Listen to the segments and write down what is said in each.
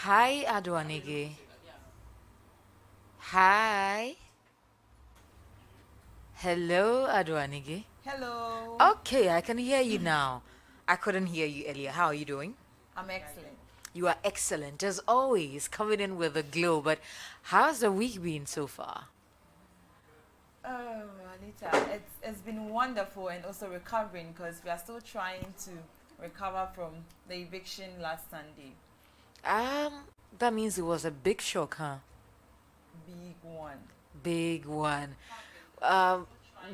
Hi, Adonike. Hi. Hello, Adonike. Hello, Okay, I can hear you now. I couldn't hear you earlier. How are you doing? I'm excellent. You are excellent, as always, coming in with a glow. But how's the week been so far? Oh, Anita, it's been wonderful and also recovering because we are still trying to recover from the eviction last Sunday. That means it was a big shock, huh? Big one. Big one. Um,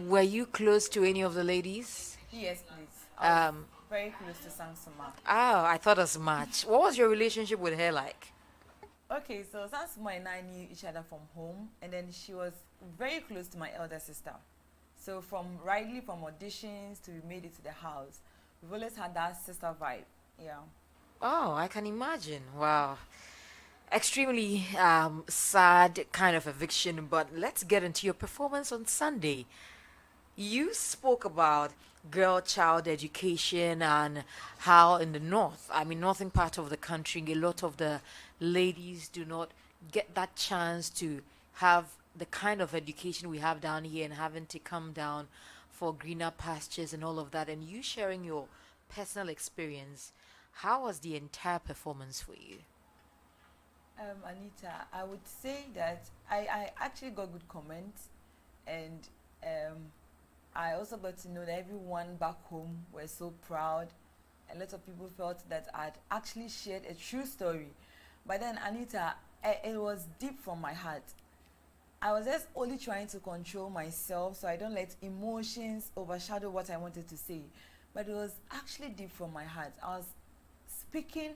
were you close to any of the ladies? Yes, please. I was Um, very close to Sansuma. I thought as much. What was your relationship with her like? Okay, so Sansuma and I knew each other from home, and then she was very close to my elder sister. So from auditions to we made it to the house, we've always had that sister vibe. Yeah. Oh, I can imagine. Wow. Extremely sad kind of eviction, but let's get into your performance on Sunday. You spoke about girl child education and how in the north, I mean, northern part of the country, a lot of the ladies do not get that chance to have the kind of education we have down here and having to come down for greener pastures and all of that. And you sharing your personal experience, how was the entire performance for you? Anita, I would say that I actually got good comments, and um, I also got to know that everyone back home were so proud. A lot of people felt that I'd actually shared a true story. But then, Anita, it was deep from my heart. I was just only trying to control myself so I don't let emotions overshadow what I wanted to say. But it was actually deep from my heart. I was speaking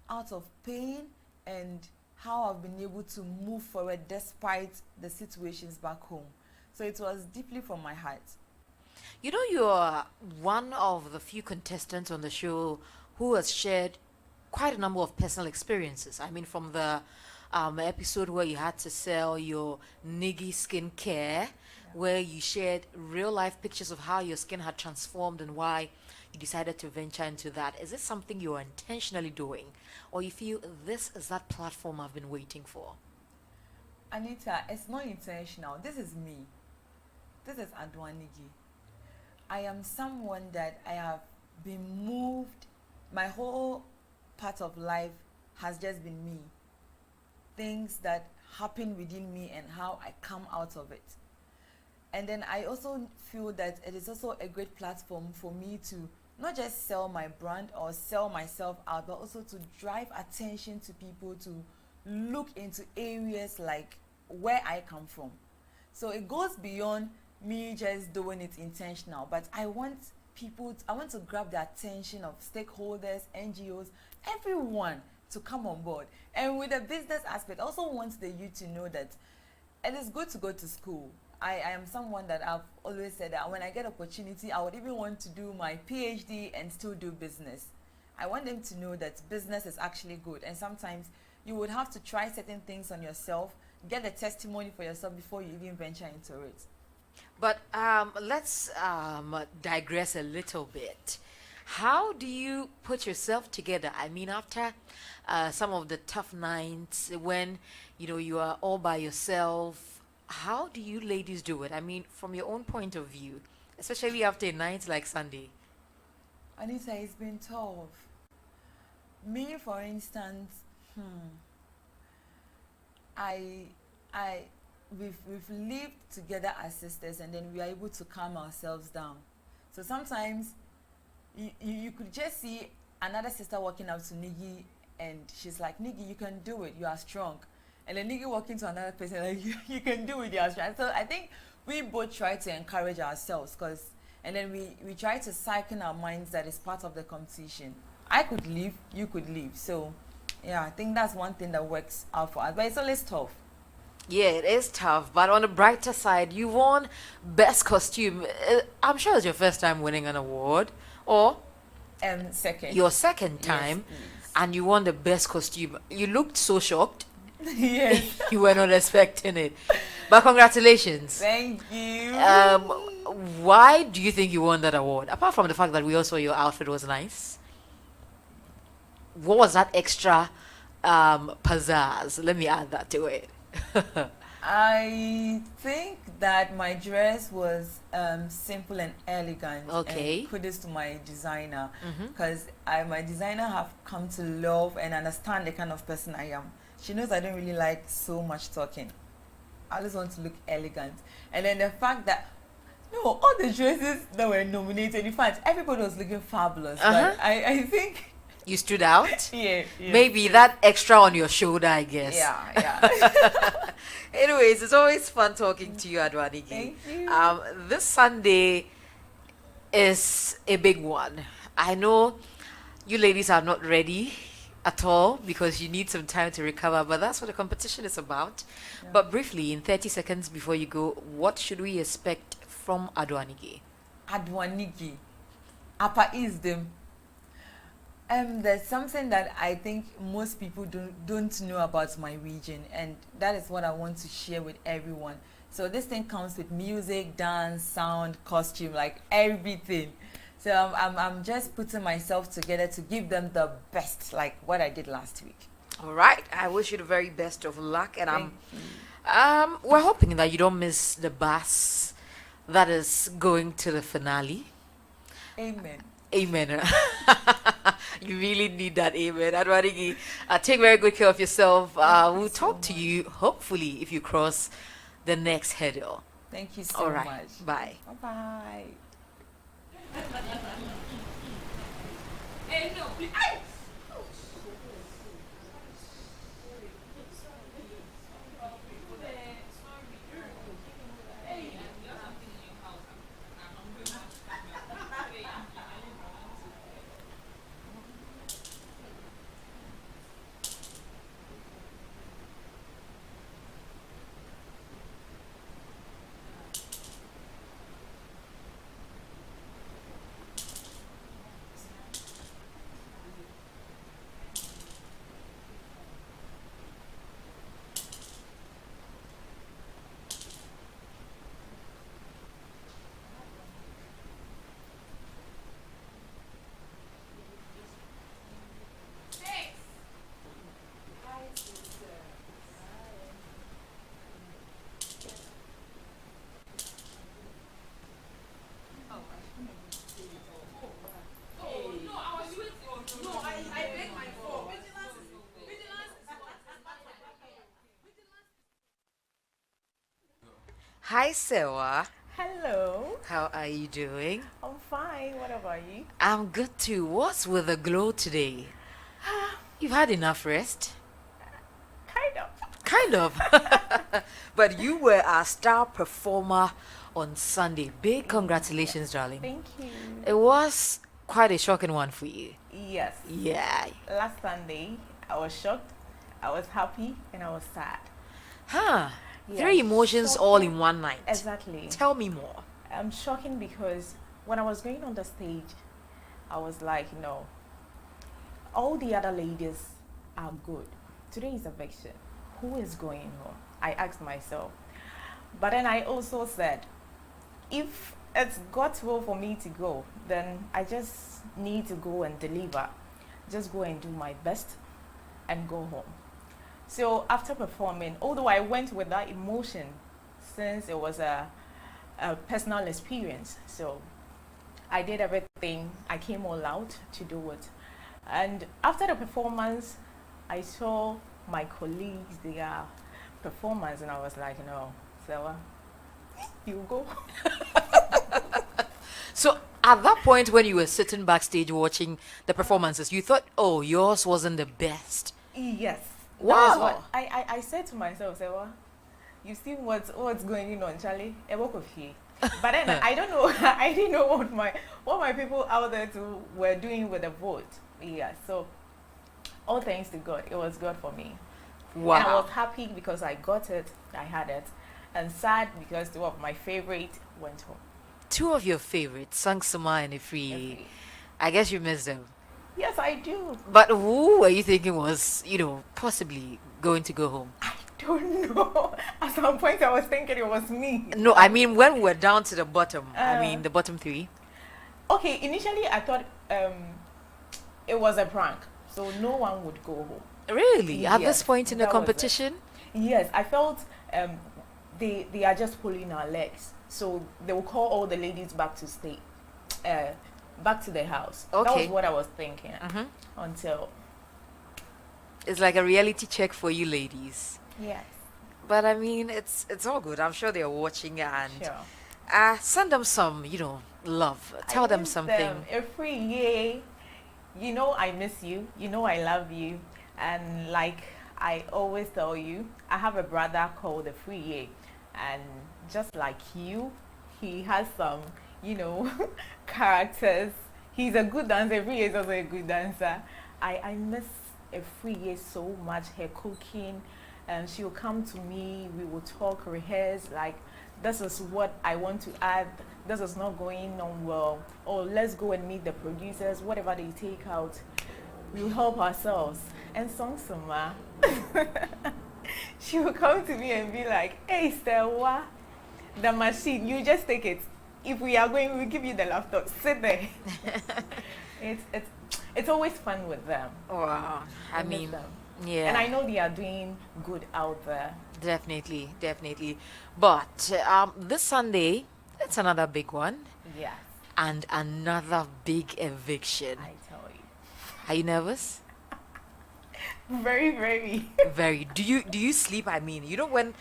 out of pain and how I've been able to move forward despite the situations back home. So it was deeply from my heart. You know, you're one of the few contestants on the show who has shared quite a number of personal experiences. I mean, from the episode where you had to sell your Niggy skincare, Yeah. where you shared real life pictures of how your skin had transformed and why you decided to venture into that. Is this something you're intentionally doing, or you feel this is that platform I've been waiting for? Anita, it's not intentional. This is me. This is Adwanigi. I am someone that I have been moved. My whole part of life has just been me. Things that happen within me and how I come out of it. And then I also feel that it is also a great platform for me to not just sell my brand or sell myself out, but also to drive attention to people to look into areas like where I come from. So it goes beyond me just doing it intentional, but I want to grab the attention of stakeholders, NGOs, everyone to come on board. And with the business aspect, I also want the youth to know that it is good to go to school. I am someone that I've always said that when I get opportunity, I would even want to do my PhD and still do business. I want them to know that business is actually good, and sometimes you would have to try certain things on yourself, get the testimony for yourself before you even venture into it. But let's digress a little bit. How do you put yourself together? I mean, after some of the tough nights when you are all by yourself, how do you ladies do it? I mean, from your own point of view, especially after a night like Sunday. Anita, it's been tough. Me, for instance, I, I, we've lived together as sisters, and then we are able to calm ourselves down. So sometimes you could just see another sister walking up to Niggy, and she's like, Niggy, you can do it, you are strong. And then Niggy walking to another person like, you can do it, you are strong. So I think we both try to encourage ourselves, because and then we try to psychen our minds that it's part of the competition. I could leave, you could leave. So yeah, I think that's one thing that works out for us, but it's always tough. Yeah, it is tough, but on the brighter side, you won best costume. I'm sure it's your first time winning an award, or Second. your second Yes, time, please. and you won the best costume. You looked so shocked. Yes. You were not expecting it. But congratulations. Thank you. Um, why do you think you won that award? Apart from the fact that we also your outfit was nice, what was that extra pizzazz. Let me add that to it. I think that my dress was simple and elegant, Okay. and kudos to my designer, Mm-hmm. because my designer have come to love and understand the kind of person I am. She knows I don't really like so much talking. I just want to look elegant, and then the fact that no, all the dresses that were nominated, in fact, everybody was looking fabulous. Uh-huh. But I think You stood out. yeah, yeah, Maybe that extra on your shoulder, I guess. yeah. Anyways, it's always fun talking to you, Adonike. Thank you. This Sunday is a big one. I know you ladies are not ready at all because you need some time to recover, but that's what the competition is about. Yeah. But briefly, in 30 seconds before you go, what should we expect from Adonike? Adonike, Apa is them. There's something that I think most people don't know about my region, and that is what I want to share with everyone. So this thing comes with music, dance, sound, costume, like everything. So I'm just putting myself together to give them the best, like what I did last week. All right. I wish you the very best of luck, and Thank you. we're hoping that you don't miss the bus that is going to the finale. Amen. Amen. You really need that amen. Adwarigi, take very good care of yourself. We'll so talk to much. you, hopefully, if you cross the next hurdle. Thank you so All right. much. Bye. Bye bye. Hi, Sewa. Hello. How are you doing? I'm fine. What about you? I'm good too. What's with the glow today? You've had enough rest? Kind of. Kind of. But you were our star performer on Sunday. Big congratulations, darling. Thank you. It was quite a shocking one for you. Yes. Yeah. Last Sunday, I was shocked, I was happy, and I was sad. Huh. Yeah, Three emotions all in one night. Exactly. Tell me more. Shocking because when I was going on the stage, I was like, no, all the other ladies are good. Today is eviction. Who is going home? I asked myself. But then I also said, if it's God's will for me to go, then I just need to go and deliver. Just go and do my best and go home. So after performing, although I went with that emotion, since it was a personal experience, so I did everything. I came all out to do it. And after the performance, I saw my colleagues, their performance, and I was like, no, Sarah, you go. So at that point when you were sitting backstage watching the performances, you thought, oh, yours wasn't the best. Yes. Wow. That is what I said to myself, Sarah, you see what's going on, Charlie? A walk of you. But then I don't know. I didn't know what my people out there too were doing with the vote. Yeah. So all thanks to God, it was God for me. Wow. And I was happy because I got it. I had it, and sad because two of my favorite went home. Two of your favorites, Sangsama and Ifri. Every- I guess you missed them. Yes, I do. But who were you thinking was, possibly going to go home? I don't know. At some point, I was thinking it was me. No, I mean when we were down to the bottom. Uh. The bottom three. Okay, initially I thought it was a prank, so no one would go home. Really? At this Yes, point in the that was it. competition? Yes, I felt um, they are just pulling our legs. So they will call all the ladies back to stay, uh, back to the house. That was Okay. what I was thinking Mm-hmm. until It's like a reality check for you ladies. yes, But I mean, it's all good. I'm sure they're watching and sure. send them some, love. I Tell them miss them. something. A free yay. You know I miss you. You know I love you. And like I always tell you, I have a brother called the free yay. And just like you, he has some, you know, characters. He's a good dancer. Free is also a good dancer. I miss a free yay so much. Her cooking. And she will come to me. We will talk, rehearse. Like this is what I want to add. This is not going on well. Or let's go and meet the producers. Whatever they take out, we'll help ourselves. And Song Suma, she will come to me and be like, "Hey, Stella, the machine. You just take it. If we are going, we'll give you the laptop. Sit there." it's it's it's always fun with them. Wow. I I miss mean, them. yeah. And I know they are doing good out there. Definitely, definitely. But this Sunday, it's another big one Yes, and another big eviction. I tell you. Are you nervous? Very, very. Very. Do you sleep? I mean, when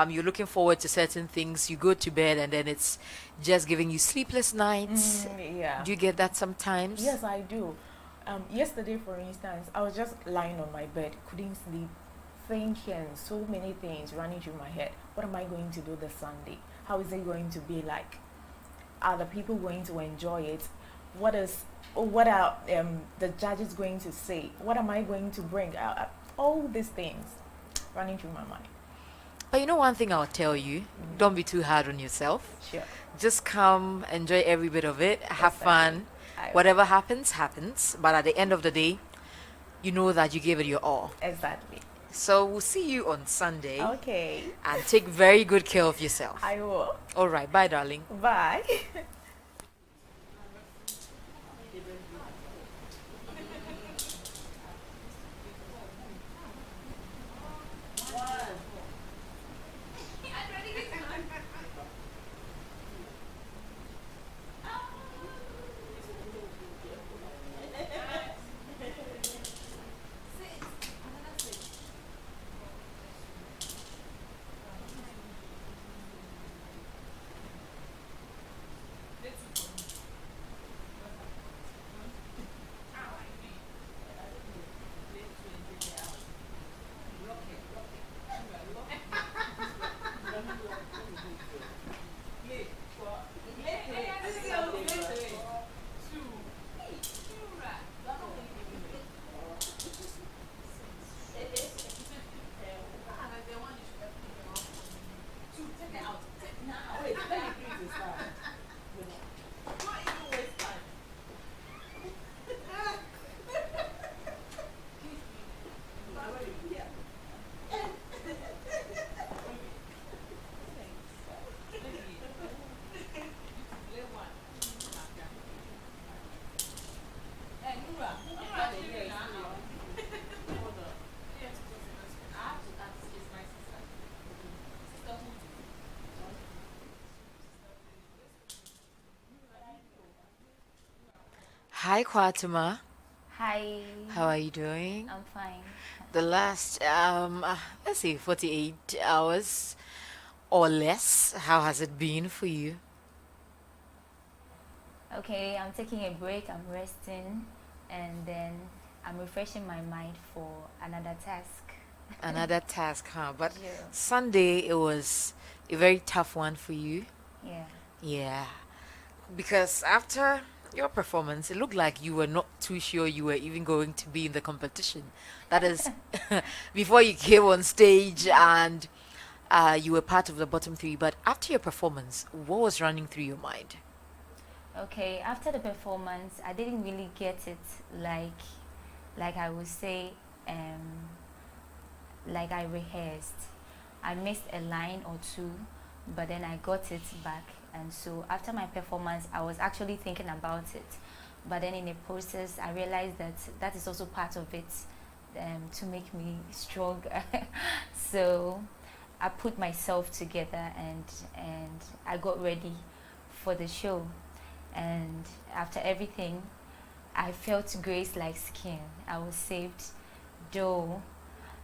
you're looking forward to certain things, you go to bed and then it's just giving you sleepless nights. Yeah. Do you get that sometimes? Yes, I do. Yesterday, for instance, I was just lying on my bed, couldn't sleep, thinking so many things running through my head. What am I going to do this Sunday? How is it going to be like? Are the people going to enjoy it? What are the judges going to say? What am I going to bring? All these things running through my mind. But you know one thing I'll tell you, don't be too hard on yourself. Sure. Just come, enjoy every bit of it, have Exactly. fun. I will. Whatever happens, happens. But at the end of the day, you know that you gave it your all. Exactly. So we'll see you on Sunday Okay. and take very good care of yourself. I will. All right, bye, darling. Bye. Hi, Quatuma. Hi, How are you doing? I'm fine. The last, let's say 48 hours or less, how has it been for you? Okay, I'm taking a break, I'm resting, and then I'm refreshing my mind for another task. Another task, huh? But Yeah, Sunday, it was a very tough one for you. yeah. Yeah. Because after your performance, it looked like you were not too sure you were even going to be in the competition. That is, before you came on stage and you were part of the bottom three. But after your performance, what was running through your mind? Okay, after the performance, I didn't really get it like I would say, um, like I rehearsed. I missed a line or two, but then I got it back. And so after my performance, I was actually thinking about it. But then in the process, I realized that that is also part of it. to make me stronger. So I put myself together, and I got ready for the show. And after everything, I felt grace like skin. I was saved, though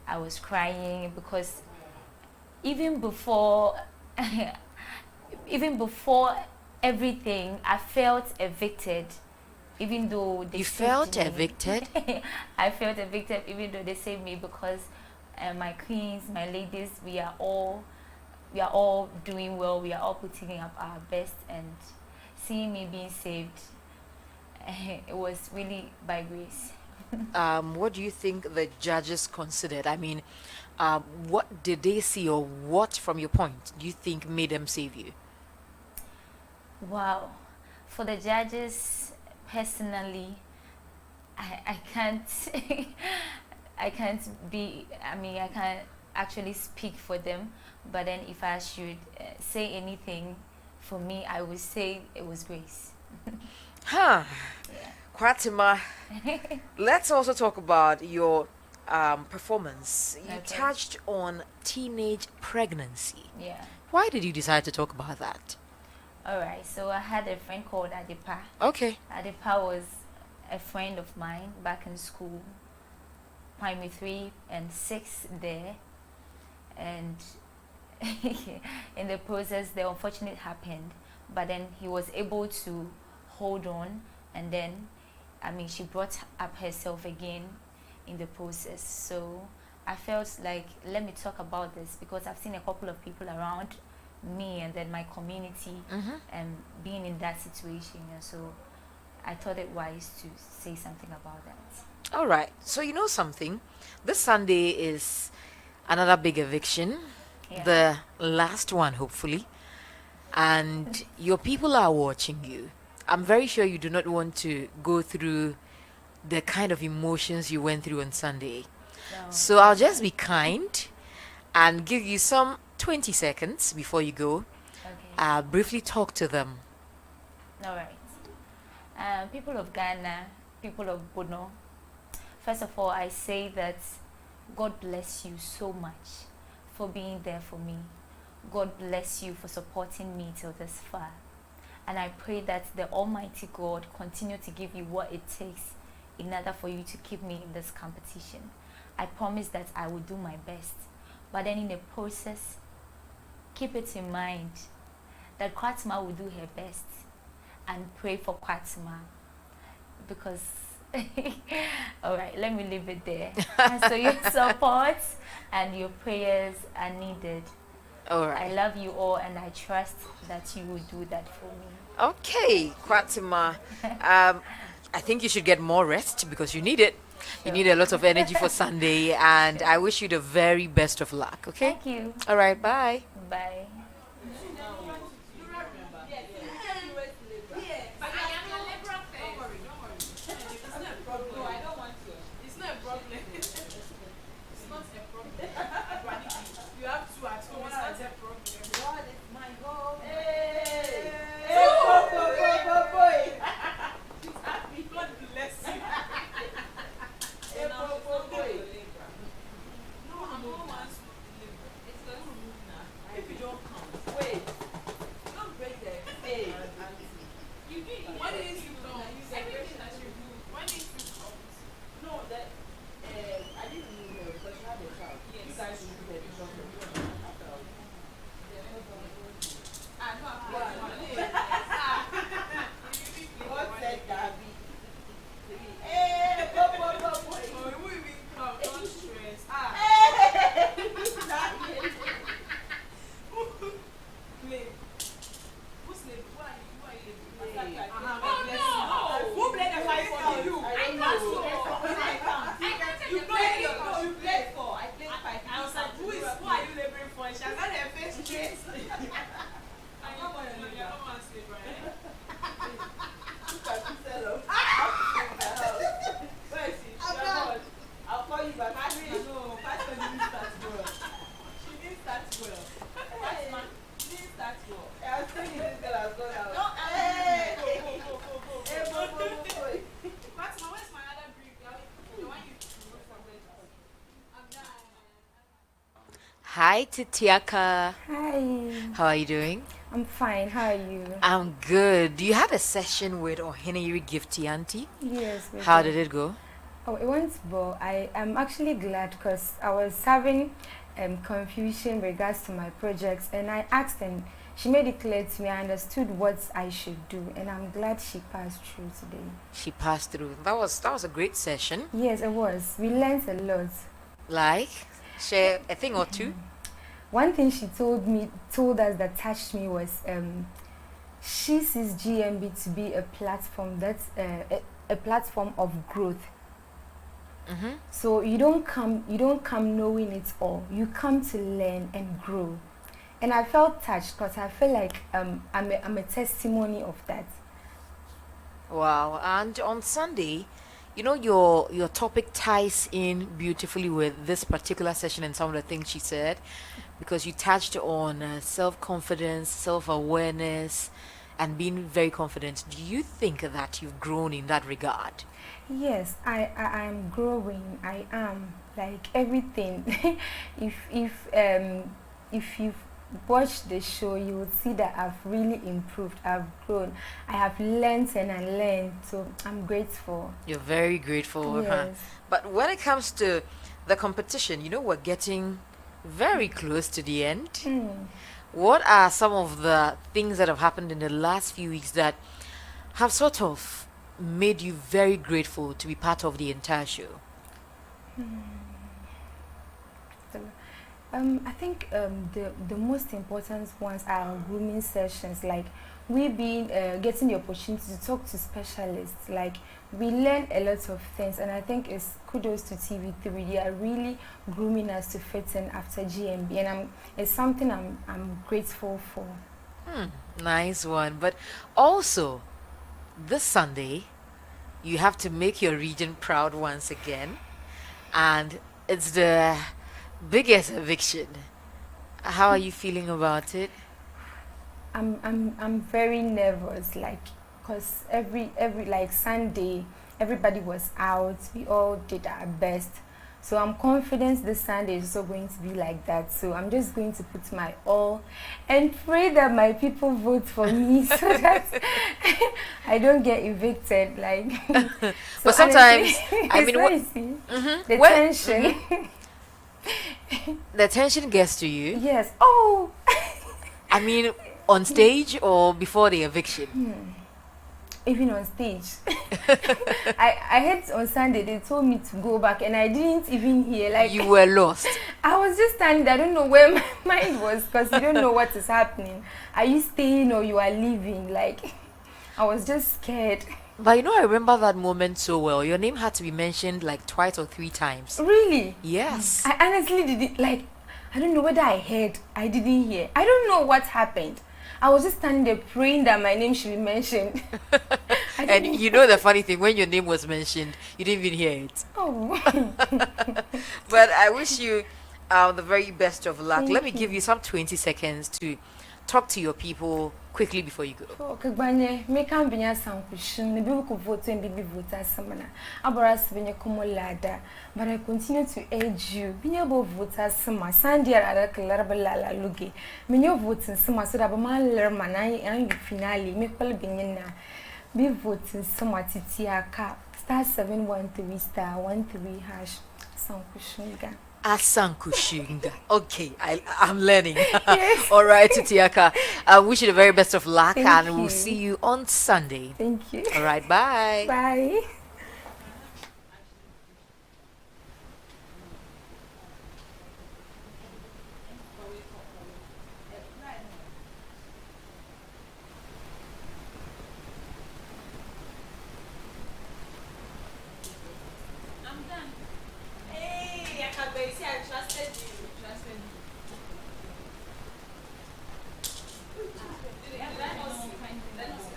I was crying because even before even before everything, I felt evicted. Even though they You saved felt me, evicted? I felt evicted. Even though they saved me, because my queens, my ladies, we are all doing well. We are all putting up our best, and seeing me being saved, it was really by grace. What do you think the judges considered? I mean, what did they see, or what, from your point, do you think made them save you? Wow. For the judges, personally, I can't I can't be I mean I can't actually speak for them, but then if I should say anything, for me I would say it was grace. Huh. Yeah. Quasima, let's also talk about your performance. You Okay. touched on teenage pregnancy. Yeah. Why did you decide to talk about that? All right. So I had a friend called Adipa. Okay. Adipa was a friend of mine back in school, primary 3 and 6 there, and in the process the unfortunate happened, but then he was able to hold on, and then she brought up herself again in the process. So I felt like, let me talk about this, because I've seen a couple of people around me and then my community Mm-hmm. being in that situation, and so I thought it wise to say something about that. All right. So, you know something? This Sunday is another big eviction, Yeah. the last one, hopefully. And your people are watching you. I'm very sure you do not want to go through the kind of emotions you went through on Sunday. So, So I'll just be kind and give you some 20 seconds before you go. okay. Briefly talk to them. All right. People of Ghana, people of Bono, first of all, I say that God bless you so much for being there for me. God bless you for supporting me till this far. And I pray that the Almighty God continue to give you what it takes in order for you to keep me in this competition. I promise that I will do my best. But then in the process, keep it in mind that Quasima will do her best, and pray for Quasima, because all right, let me leave it there. So your support and your prayers are needed. All I right. love you all, and I trust that you will do that for me. Okay, Kwatima. I think you should get more rest because you need it. You Sure. need a lot of energy for Sunday, and I wish you the very best of luck. Okay? Thank you. All right, bye. Bye. Hi, Titiaka. Hi, How are you doing? I'm fine. How are you? I'm good. You had a session with Oheniri Gifty Auntie. Yes, we How did. did it go? Oh, it went well. I am actually glad because I was having confusion regards to my projects, and I asked, and she made it clear to me. I understood what I should do, and I'm glad she passed through today. She passed through. That was a great session. Yes, it was. We learned a lot. Like, share a thing or two. One thing she told us that touched me was she sees GMB to be a platform a platform of growth. Mm-hmm. So you don't come knowing it all. You come to learn and grow. And I felt touched because I feel like I'm a testimony of that. Wow. And on Sunday, your topic ties in beautifully with this particular session and some of the things she said, because you touched on self-confidence, self-awareness, and being very confident. Do you think that you've grown in that regard? Yes, I am growing. I am like everything. If you've watched the show, you will see that I've really improved. I've grown. I have learned and I learned. So I'm grateful. You're very grateful, huh? Yes. But when it comes to the competition, we're getting very close to the end. Mm. What are some of the things that have happened in the last few weeks that have sort of made you very grateful to be part of the entire show? So, I think the most important ones are grooming sessions. Like we being getting the opportunity to talk to specialists. Like we learn a lot of things, and I think it's kudos to TV3. They are really grooming us to fit in after GMB, and it's something I'm grateful for. Nice one. But also, this Sunday, you have to make your region proud once again, and it's the biggest eviction. How are you feeling about it? I'm very nervous, like, cause every like Sunday, everybody was out. We all did our best, so I'm confident this Sunday is also going to be like that. So I'm just going to put my all, and pray that my people vote for me so that I don't get evicted. Like, so But sometimes, honestly, I it's mean, not what easy. Mhm. The Well, tension. the tension gets to you. Yes. Oh. I mean, on stage or before the eviction? Even on stage. I heard on Sunday they told me to go back and I didn't even hear. Like You were lost. I was just standing there. I don't know where my mind was because you don't know what is happening. Are you staying or you are leaving? Like I was just scared. But I remember that moment so well. Your name had to be mentioned like twice or three times. Really? Yes. I honestly didn't like. I don't know whether I heard. I didn't hear. I don't know what happened. I was just standing there praying that my name should be mentioned. I And didn't- the funny thing, when your name was mentioned, you didn't even hear it. Oh. But I wish you the very best of luck. Thank Let me you. give you some 20 seconds to talk to your people quickly before you go. Kagbanye make am binya sankushin ne bi ko vote and bi vote asamana aboras binya komo lada, but I continue to urge you binya bo vote asama sandi ara klar balala luge binya vote sama so da ba man lerma na an finale me kwal binya na bi vote sama titi aka star 713 star 13 hash sankushin ga. Asankushinga. Okay, I'm learning. Yes. All right, Titiaka. I wish you the very best of luck, Thank and you. we'll see you on Sunday. Thank you. All right, bye. Bye. Hey, I can't believe I trusted you. Trusted you. Did I not see that you? Did I not see?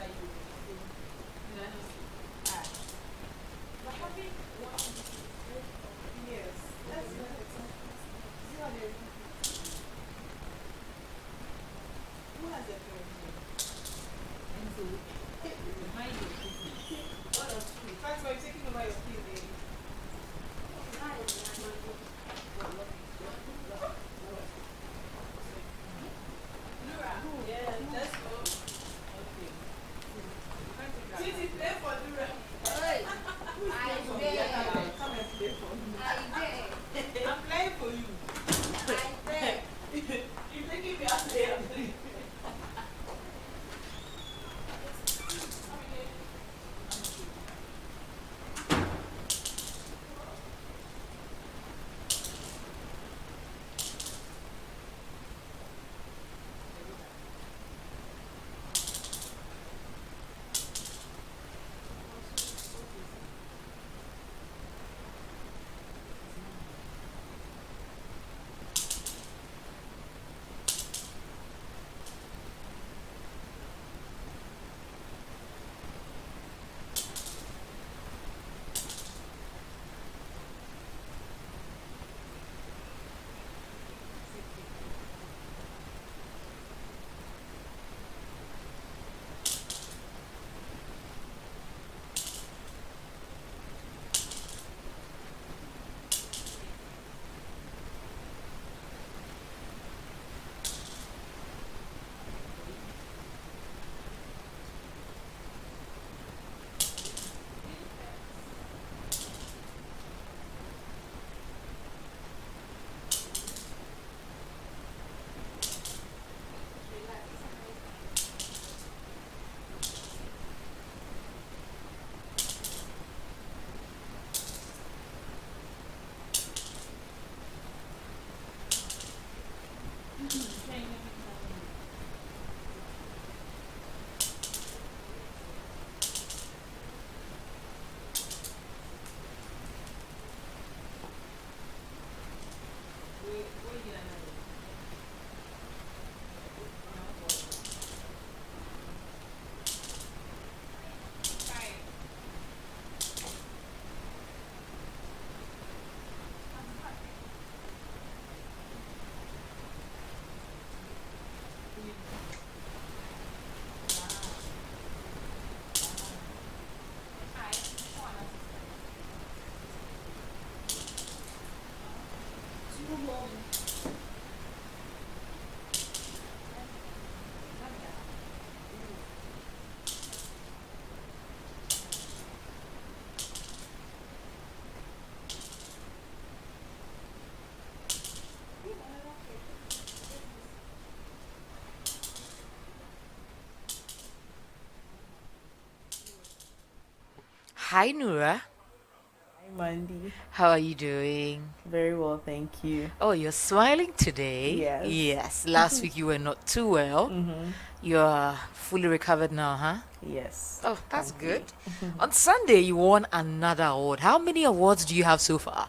Hi, Nura. Hi, Mandy. How are you doing? Very well, thank you. Oh, you're smiling today. Yes. Yes, last week you were not too well. Mm-hmm. You're fully recovered now, huh? Yes, Oh, that's good. thankfully. On Sunday, you won another award. How many awards do you have so far?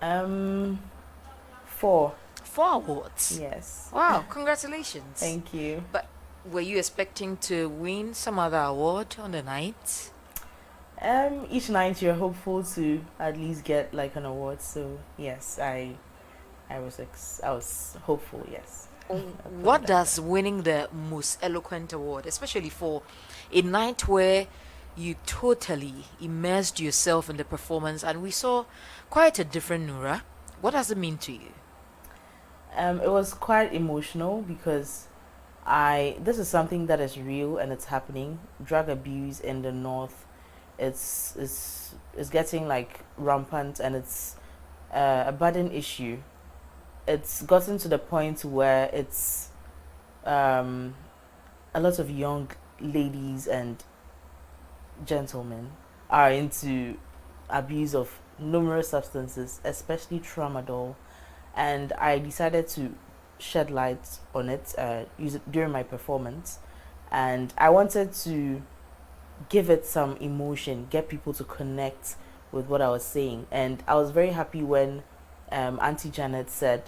Um, 4. 4 awards. Yes. Wow, congratulations. Thank you. But were you expecting to win some other award on the night? Each night you're hopeful to at least get like an award. So yes, I was hopeful. Yes. Put it What that way. does winning the most eloquent award, especially for a night where you totally immersed yourself in the performance and we saw quite a different Nura, what does it mean to you? It was quite emotional because I this is something that is real and it's happening. Drug abuse in the north, it's getting like rampant and it's a burden issue. It's gotten to the point where it's um, a lot of young ladies and gentlemen are into abuse of numerous substances, especially tramadol, and I decided to shed light on it, use it during my performance, and I wanted to give it some emotion, get people to connect with what I was saying, and I was very happy when Auntie Janet said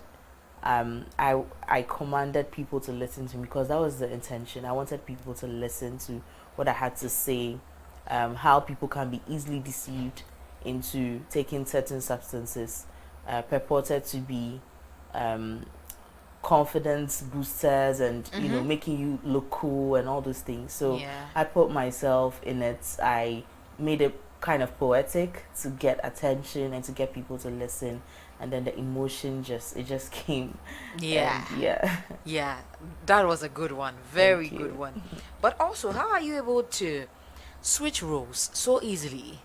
I commanded people to listen to me because that was the intention. I wanted people to listen to what I had to say, how people can be easily deceived into taking certain substances purported to be um, confidence boosters and Mm-hmm. making you look cool and all those things. So Yeah. I put myself in it. I made it kind of poetic to get attention and to get people to listen, and then the emotion just came. Yeah. And yeah. Yeah. That was a good one. Very Thank good you. one. But also, how are you able to switch roles so easily?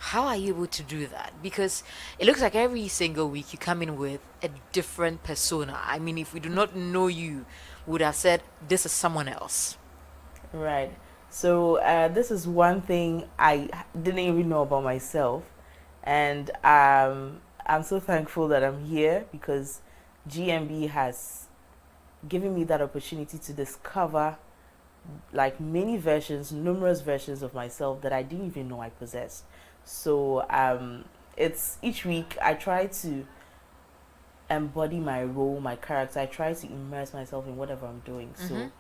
How are you able to do that? Because it looks like every single week you come in with a different persona. I mean, if we do not know you, we would have said this is someone else. Right. So this is one thing I didn't even know about myself, and I'm so thankful that I'm here because GMB has given me that opportunity to discover like many versions, numerous versions of myself that I didn't even know I possessed. So it's each week I try to embody my role, my character. I try to immerse myself in whatever I'm doing. Mm-hmm. So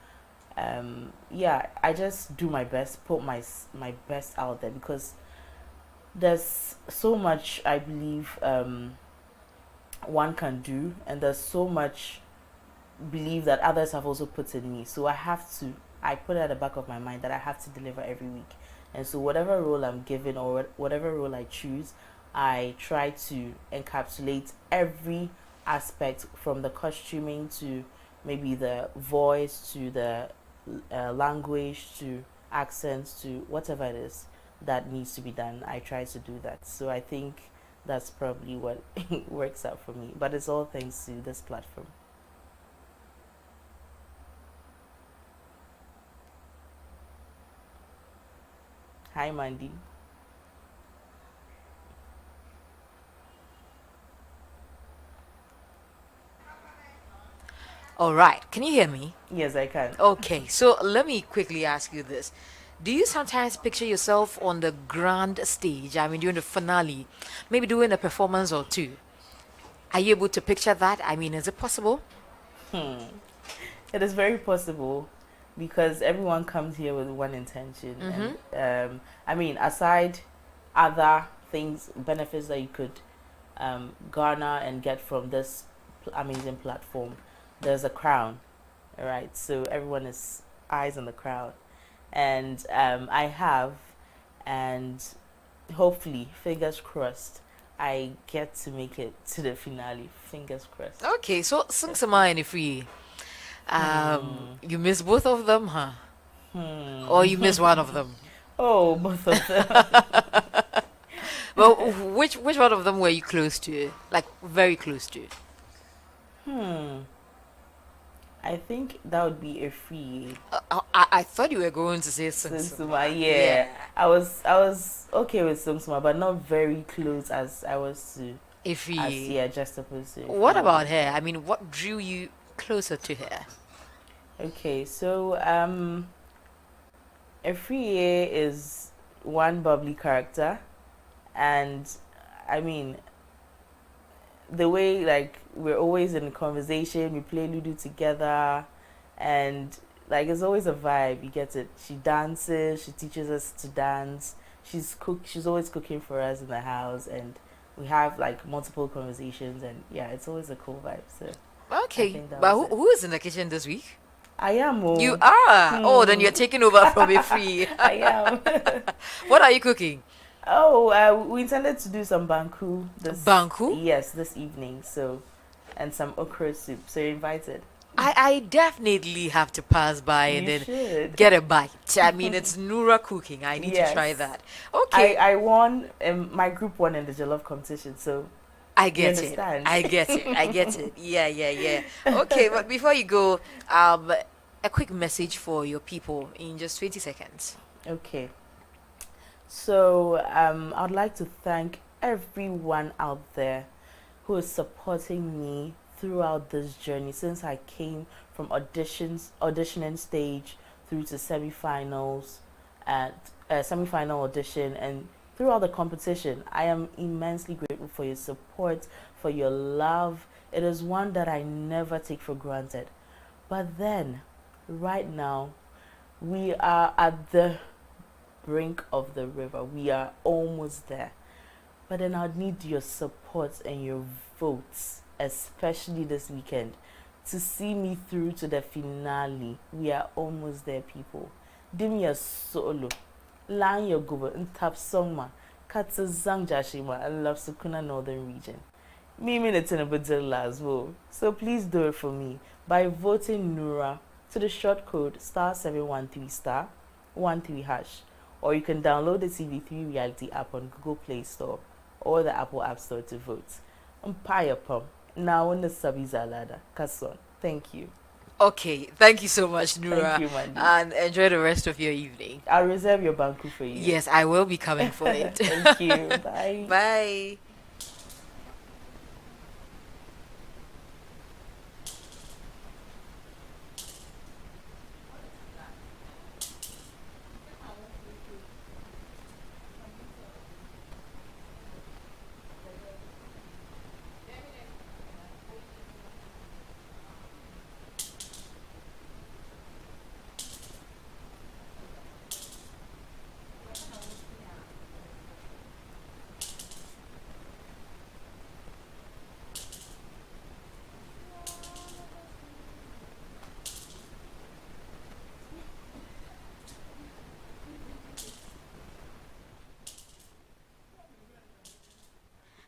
yeah, I just do my best, put my best out there because there's so much I believe one can do, and there's so much belief that others have also put in me. So I put it at the back of my mind that I have to deliver every week. And so whatever role I'm given or whatever role I choose, I try to encapsulate every aspect from the costuming to maybe the voice to the language to accents to whatever it is that needs to be done. I try to do that. So I think that's probably what works out for me. But it's all thanks to this platform. Hi, Mandy. All right. Can you hear me? Yes, I can. Okay. So let me quickly ask you this. Do you sometimes picture yourself on the grand stage? I mean, during the finale, maybe doing a performance or two. Are you able to picture that? I mean, is it possible? Hmm. It is very possible because everyone comes here with one intention, Mm-hmm. and I mean, aside other things, benefits that you could garner and get from this amazing platform, there's a crown, right? So everyone is eyes on the crown, and I have, and hopefully, fingers crossed, I get to make it to the finale. Fingers crossed. Okay. So, sing some and free. Hmm. You miss both of them, huh? Or Hmm. you miss one of them? Oh, both of them. Well, which one of them were you close to? Like very close to? Hmm. I think that would be a free I thought you were going to say Sing Sungsuma. Yeah. Yeah, I was okay with Sungsuma, but not very close as I was to If as he, yeah, just opposed to what Ify. about her? I mean, what drew you closer to her? Okay, so Ify is one bubbly character, and I mean the way like we're always in conversation, we play Ludo together, and like it's always a vibe. You get it. She dances. She teaches us to dance. She's always cooking for us in the house, and we have like multiple conversations. And yeah, it's always a cool vibe. So I Okay, think that but was it. who is in the kitchen this week? I am. You Oh, are. Oh, then you're taking over from a free. I am. What are you cooking? Oh, we intended to do some banku this. Banku? Yes, this evening. So, and some okra soup. So you're invited. I definitely have to pass by and You then should. get a bite. I mean, it's Nura cooking. I need to try Yes. that. Okay, I won. My group won in the jollof competition. So I you get it. understand. I get it. I get it. Yeah, yeah, yeah. Okay, but before you go, a quick message for your people in just 20 seconds. Okay. So I'd like to thank everyone out there who is supporting me throughout this journey since I came from auditioning stage through to semi-finals, and semi-final audition, and throughout the competition. I am immensely grateful for your support, for your love. It is one that I never take for granted. But then, right now, we are at the brink of the river. We are almost there. But then I'd need your support and your votes, especially this weekend, to see me through to the finale. We are almost there, people. Give me a solo. Lan your gobo and tap songma. Katsa Zangjashima and love Sukuna Northern Region. Me minutes in a bit as well. So please do it for me by voting Nura to the short code *713 *13 hash. Or you can download the TV3 Reality app on Google Play Store or the Apple App Store to vote. Umpire pom. Now on the Sabizalada. Kason. Thank you. Okay, thank you so much, Nura. Thank you, Mandy. And enjoy the rest of your evening. I'll reserve your banku for you. Yes, I will be coming for it. Thank you. Bye. Bye.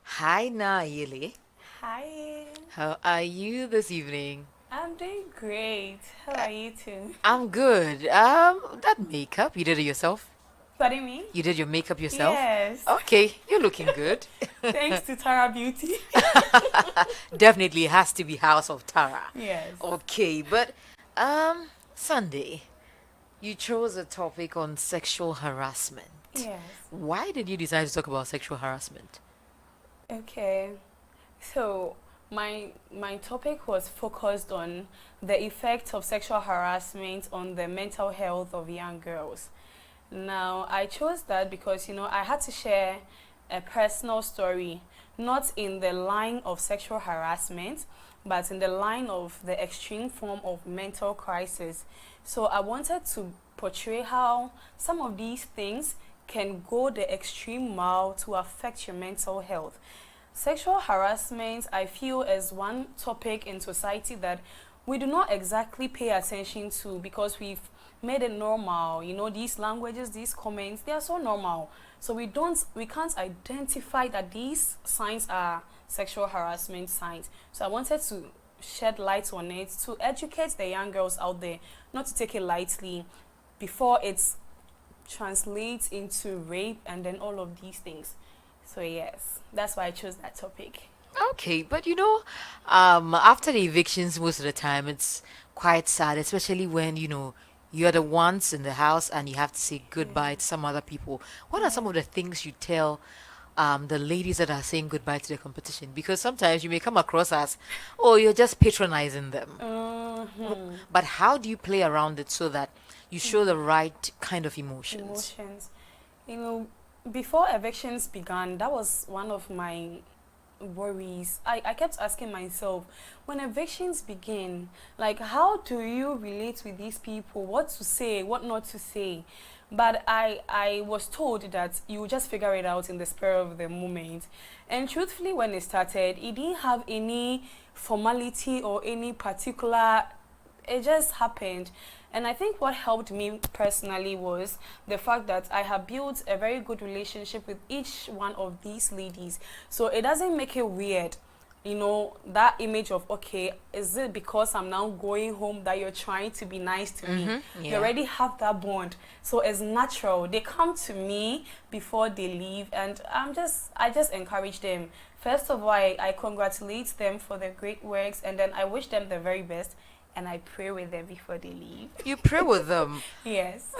Hi, Naili. Hi, How are you this evening? I'm doing great. How are you too? I'm good. That makeup, you did it yourself? Pardon me? You did your makeup yourself? Yes. Okay, you're looking good. Thanks to Tara Beauty. Definitely has to be House of Tara. Yes. Okay, but Sunday, you chose a topic on sexual harassment. Yes. Why did you decide to talk about sexual harassment? Okay. So, my topic was focused on the effect of sexual harassment on the mental health of young girls. Now, I chose that because, I had to share a personal story, not in the line of sexual harassment, but in the line of the extreme form of mental crisis. So I wanted to portray how some of these things can go the extreme mile to affect your mental health. Sexual harassment, I feel, is one topic in society that we do not exactly pay attention to because we've made it normal. These languages, these comments, they are so normal. So we can't identify that these signs are sexual harassment signs. So I wanted to shed light on it to educate the young girls out there, not to take it lightly before it translates into rape and then all of these things. So yes, that's why I chose that topic. Okay, but after the evictions, most of the time it's quite sad, especially when you're the ones in the house and you have to say goodbye to some other people. What are some of the things you tell the ladies that are saying goodbye to their competition? Because sometimes you may come across as, oh, you're just patronizing them. But how do you play around it so that you show the right kind of emotions? Before evictions began, that was one of my worries. I kept asking myself, when evictions begin, like, how do you relate with these people? What to say, what not to say? But I was told that you just figure it out in the spur of the moment. And truthfully, when it started, it didn't have any formality or any particular, it just happened. And I think what helped me personally was the fact that I have built a very good relationship with each one of these ladies. So it doesn't make it weird, that image of, okay, is it because I'm now going home that you're trying to be nice to me? You already have that bond. So it's natural. They come to me before they leave, and I just encourage them. First of all, I congratulate them for their great works, and then I wish them the very best. And I pray with them before they leave. You pray with them? Yes.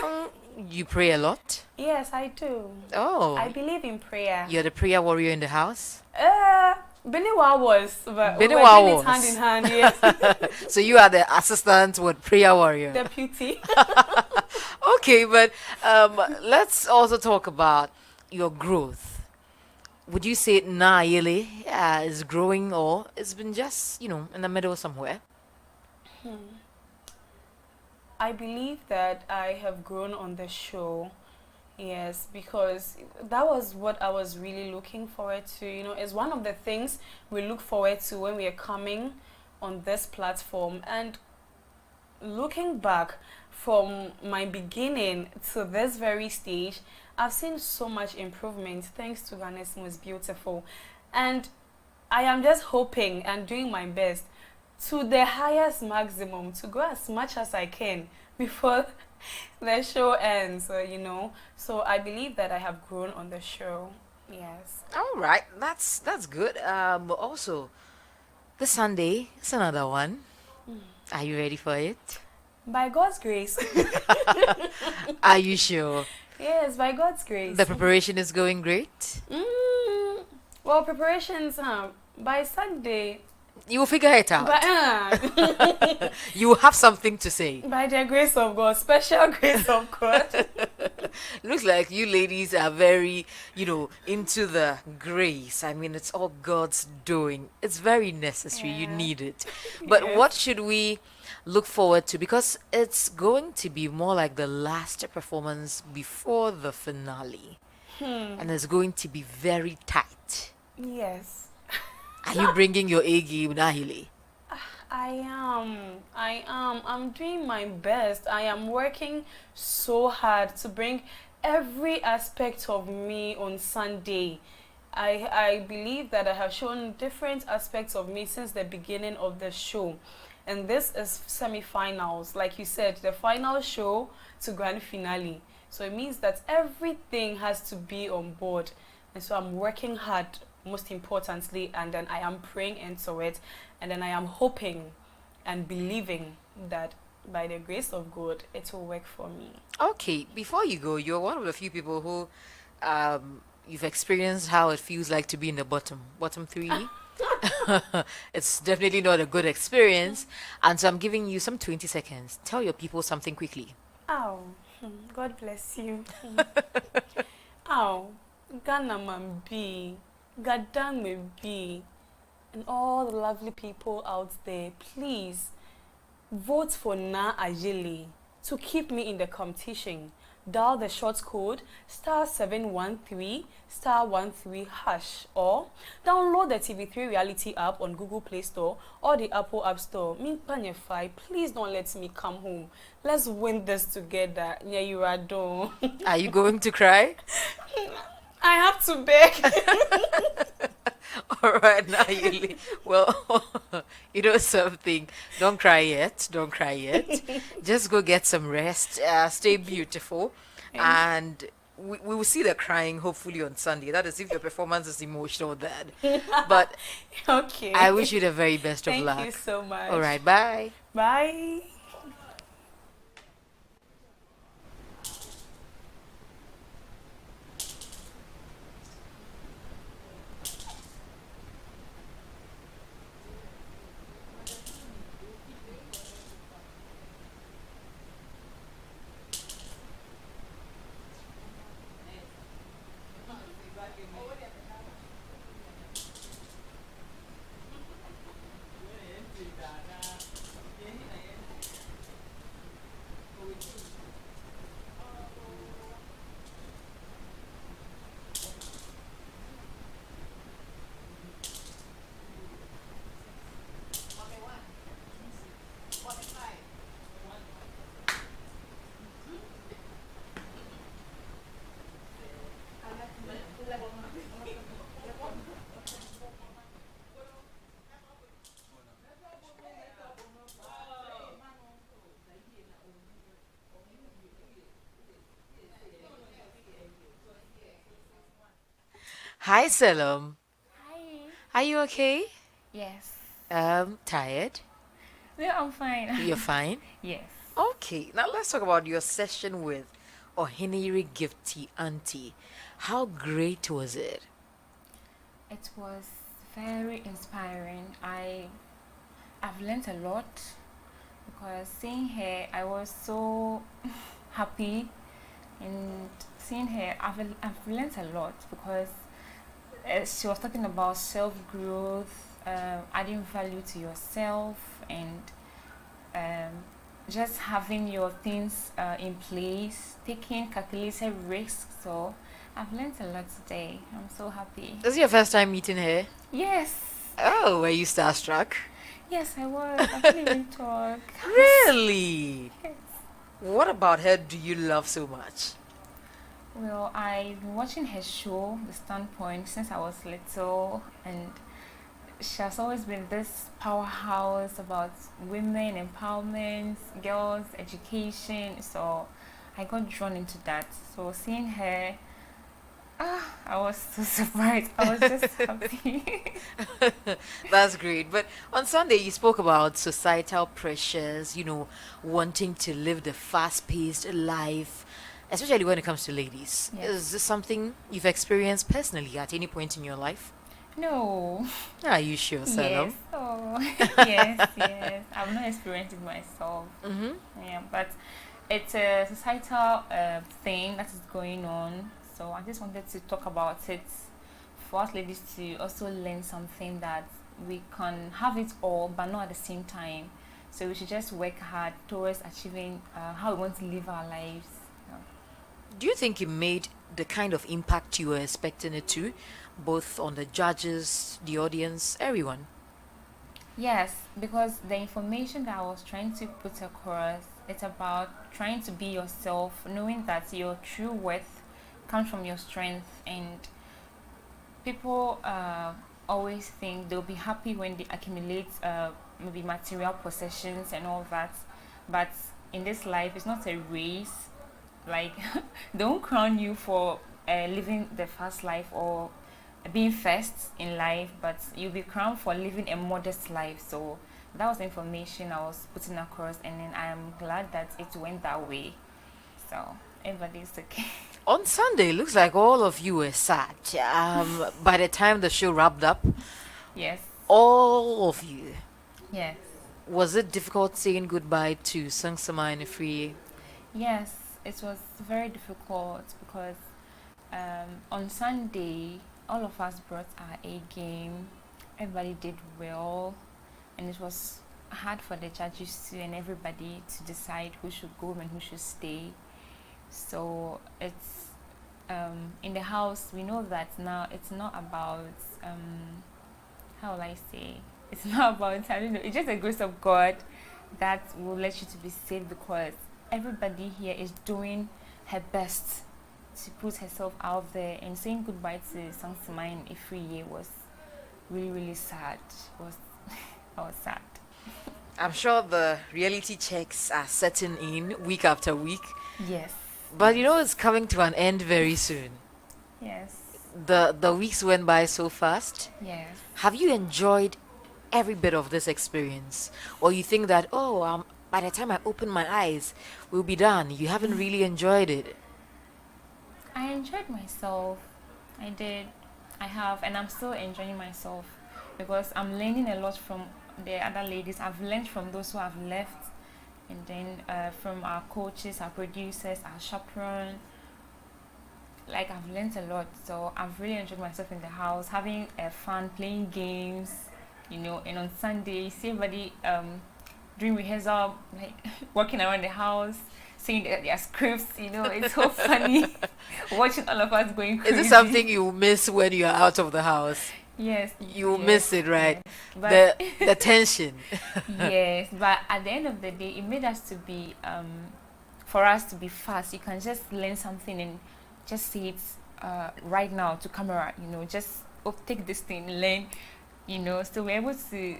You pray a lot? Yes, I do. Oh. I believe in prayer. You're the prayer warrior in the house? Beniwa was, but we were Beniwa doing it was. hand in hand, yes. So you are the assistant with prayer warrior? Deputy. Okay, but let's also talk about your growth. Would you say Naile is growing, or it's been just, in the middle somewhere? I believe that I have grown on the show, yes, because that was what I was really looking forward to. It's one of the things we look forward to when we are coming on this platform. And looking back from my beginning to this very stage, I've seen so much improvement thanks to Ghana's Most Beautiful. And I am just hoping and doing my best to the highest maximum, to go as much as I can before the show ends, So I believe that I have grown on the show. Yes. All right, that's good. Also, this Sunday is another one. Are you ready for it? By God's grace. Are you sure? Yes, by God's grace. The preparation is going great? Well, preparations, by Sunday. You will figure it out. But, you will have something to say. By the grace of God, special grace of God. Looks like you ladies are very, into the grace. I mean, it's all God's doing. It's very necessary. You need it. But Yes. what should we look forward to? Because it's going to be more like the last performance before the finale. And it's going to be very tight. Yes. Are you bringing your A game, Nahile? I am. I'm doing my best. I am working so hard to bring every aspect of me on Sunday. I believe that I have shown different aspects of me since the beginning of the show. And this is semi-finals. Like you said, the final show to grand finale. So it means that everything has to be on board. And so I'm working hard, most importantly, and then I am praying into it, and then I am hoping and believing that by the grace of God it will work for me. Okay, before you go, you're one of the few people who you've experienced how it feels like to be in the bottom three. It's definitely not a good experience. And so I'm giving you some 20 seconds. Tell your people something quickly. Oh, God bless you. Oh, Ghana man be, Gadang me be, and all the lovely people out there, please vote for Na Ajili to keep me in the competition. Dial the short code *713 *13# or download the TV3 Reality app on Google Play Store or the Apple App Store. Minpanyefai, please don't let me come home. Let's win this together. Yeah, you are done. Are you going to cry? I have to beg. All right, now you well, you know something. Don't cry yet. Don't cry yet. Just go get some rest. Stay beautiful, and we will see the crying hopefully on Sunday. That is if your performance is emotional then. But Okay. I wish you the very best of Thank luck. you so much. All right, bye. Bye. Hi, Salem. Hi. Are you okay? Yes. Tired? No, I'm fine. You're fine? Yes. Okay, now let's talk about your session with Ohiniri Gifty Auntie. How great was it? It was very inspiring. I've learned a lot because seeing her, I was so happy, and seeing her, I've learned a lot because she was talking about self growth, adding value to yourself, and um, just having your things in place, taking calculated risks. So I've learned a lot today. I'm so happy. This is your first time meeting her? Yes. Oh, were you starstruck? Yes, I was. I couldn't even talk. Really? Yes. What about her do you love so much? Well, I've been watching her show, The Standpoint, since I was little, and she has always been this powerhouse about women empowerment, girls, education. So I got drawn into that. So seeing her, I was so surprised. I was just happy. That's great. But on Sunday, you spoke about societal pressures, wanting to live the fast paced life, especially when it comes to ladies. Yes. Is this something you've experienced personally at any point in your life? No. Are you sure, Yes. Salem? Oh, yes. I've not experienced it myself. Mm-hmm. Yeah, but it's a societal thing that is going on. So I just wanted to talk about it for us ladies to also learn something that we can have it all, but not at the same time. So we should just work hard towards achieving how we want to live our lives. Yeah. Do you think it made the kind of impact you were expecting it to, both on the judges, the audience, everyone? Yes, because the information that I was trying to put across, it's about trying to be yourself, knowing that your true worth comes from your strength, and people always think they'll be happy when they accumulate maybe material possessions and all that, but in this life it's not a race. Like don't crown you for living the fast life or being first in life, but you'll be crowned for living a modest life. So that was the information I was putting across, and then I'm glad that it went that way. So everybody's okay. On Sunday, looks like all of you were sad. By the time the show wrapped up, Yes. all of you. Yes. Was it difficult saying goodbye to Sangsama and Free? Yes, it was very difficult because on Sunday, all of us brought our A game. Everybody did well, and it was hard for the judges too and everybody to decide who should go and who should stay. So it's in the house. We know that now it's not about how will I say? It's not about, I don't know. It's just the grace of God that will let you to be saved because everybody here is doing her best to put herself out there, and saying goodbye to Sangsima and Ifriye was really, really sad. I was sad. I'm sure the reality checks are setting in week after week, Yes. but you know it's coming to an end very soon. Yes. The weeks went by so fast. Yes. Have you enjoyed every bit of this experience, or you think that by the time I open my eyes, we'll be done? You haven't really enjoyed it. I enjoyed myself. I did. I have, and I'm still enjoying myself because I'm learning a lot from the other ladies. I've learned from those who have left, and then from our coaches, our producers, our chaperone. Like, I've learned a lot, so I've really enjoyed myself in the house, having fun, playing games, and on Sunday, you see everybody doing rehearsal, like walking around the house, saying their scripts, it's so funny watching all of us going crazy. Is it something you miss when you're out of the house? Yes. You miss it, right? Yes. The tension. Yes, but at the end of the day, it made us to be, for us to be fast. You can just learn something and just say it right now to camera, just take this thing, learn, so we're able to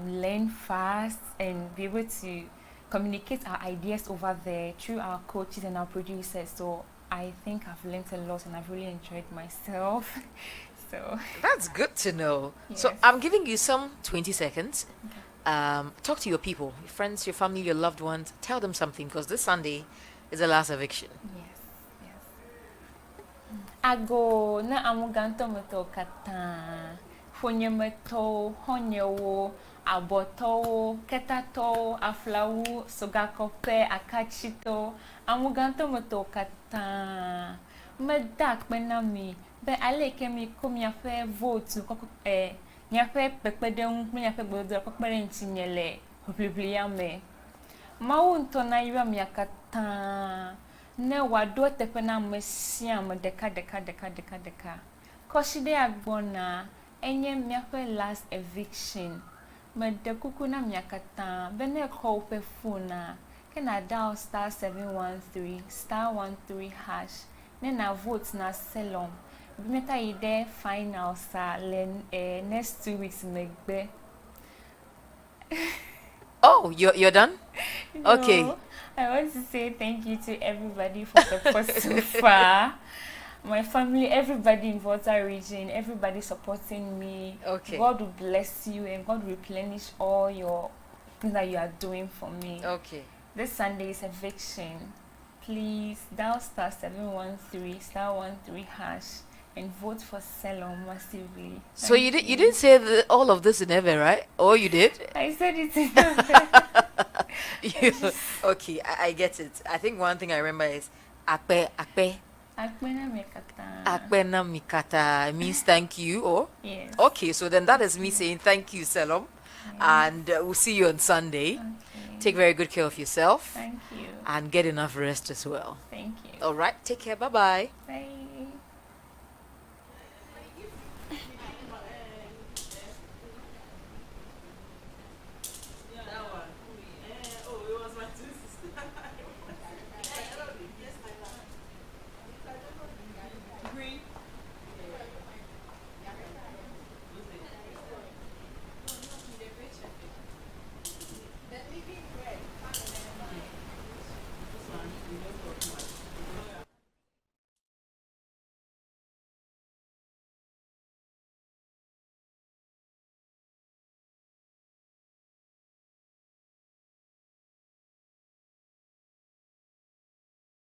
learn fast and be able to communicate our ideas over there through our coaches and our producers. So I think I've learned a lot and I've really enjoyed myself. So That's good to know. So Yes. I'm giving you some 20 seconds. Okay. Talk to your people, your friends, your family, your loved ones. Tell them something because this Sunday is the last eviction. Yes, yes. Ago na amuganto moto kata. Fonye meto, honyewo, aboto, ketato, aflawu, sogakope, akachito. Amuganto moto kata. Medak benami. Be ale kemi komi afe vote nyafe pekpedem nyafe bodo kokpere ntinyele oblibli yame. Mawu ntɔ na yɔ miakata ne wado teƒe na ame sia ame ɖeka. Kɔsi ɖe agbɔna enye miaƒe last eviction. Meɖe kuku na miakata be ne kɔ woƒe phonea ke na dial *713 *13# ne na vote na Salem. Bimeta yi ɖe final sa le next 2 weeks megbe. Oh, you're done? Okay. No, I want to say thank you to everybody for support so far. My family, everybody in Volta region, everybody supporting me. Okay. God will bless you and God will replenish all your things that you are doing for me. Okay. This Sunday is eviction. Please dial *713 *13# and vote for Salem massively. So you didn't say all of this in ever, right? Or you did? I said it in Okay, I get it. I think one thing I remember is akpe Akpena mekata. akpena mikata means thank you. Or Yes. okay, so then that is me saying thank you, Salem, and we'll see you on Sunday. Okay. Take very good care of yourself Thank you. and get enough rest as well. Thank you. All right, take care. Bye bye. Bye.